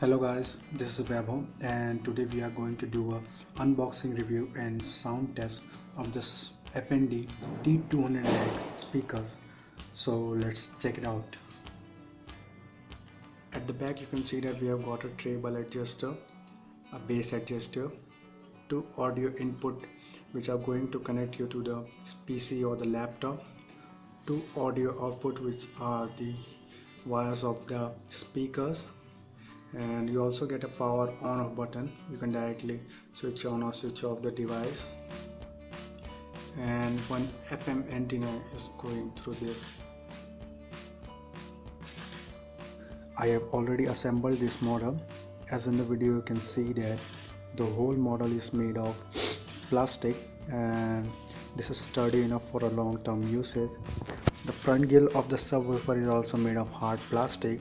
Hello guys, this is Vaibhav and today we are going to do a unboxing review and sound test of this FND T-200X speakers. So let's check it out. At the back you can see that we have got a treble adjuster, a bass adjuster, two audio input which are going to connect you to the PC or the laptop, two audio output which are the wires of the speakers, and you also get a power on off button. You can directly switch on or switch off the device, and one FM antenna is going through this. I have already assembled this model. As in the video you can see that the whole model is made of plastic and this is sturdy enough for a long-term usage. The front grill of the subwoofer is also made of hard plastic,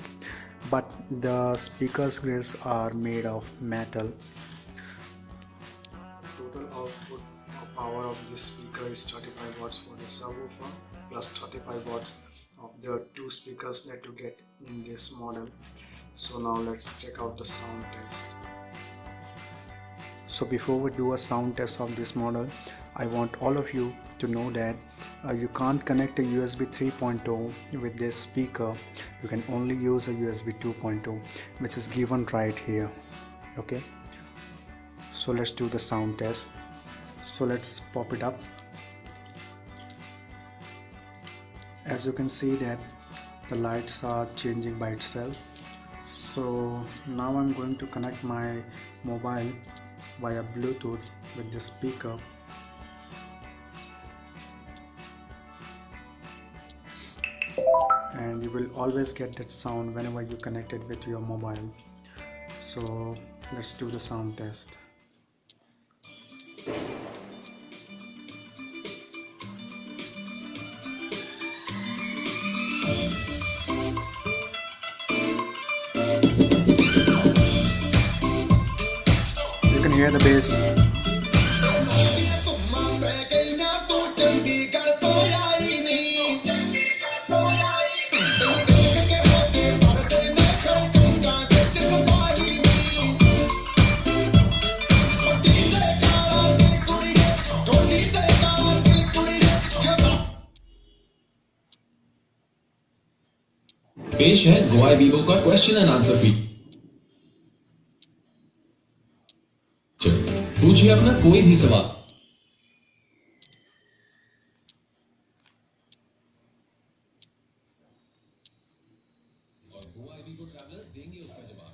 but the speakers grills are made of metal. Total output of power of this speaker is 35 watts for the subwoofer plus 35 watts of the two speakers that you get in this model. So now let's check out the sound test. So before we do a sound test of this model, I want all of you to know that you can't connect a USB 3.0 with this speaker. You can only use a USB 2.0, which is given right here. Okay, so let's do the sound test. So let's pop it up. As you can see that the lights are changing by itself. So now I'm going to connect my mobile via Bluetooth with the speaker. And you will always get that sound whenever you connect it with your mobile. So let's do the sound test. You can hear the bass. पेश है Goa Vivo का question and answer feature. पूछिए अपना कोई भी सवाल। और Goa Vivo travellers देंगे उसका जवाब।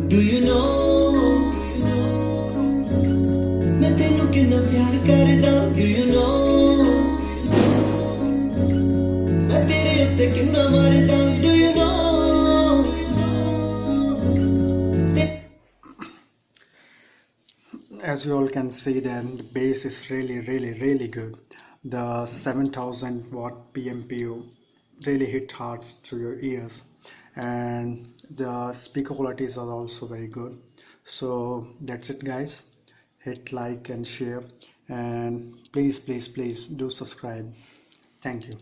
Do you know मैं तेनू कितना प्यार करदा? Do you know मैं तेरे उत्ते कितना मरदा? Do you know As you all can see, then the bass is really good. The 7000 watt PMPU really hit hard to your ears, and the speaker qualities are also very good. So that's it guys, hit like and share, and please do subscribe. Thank you.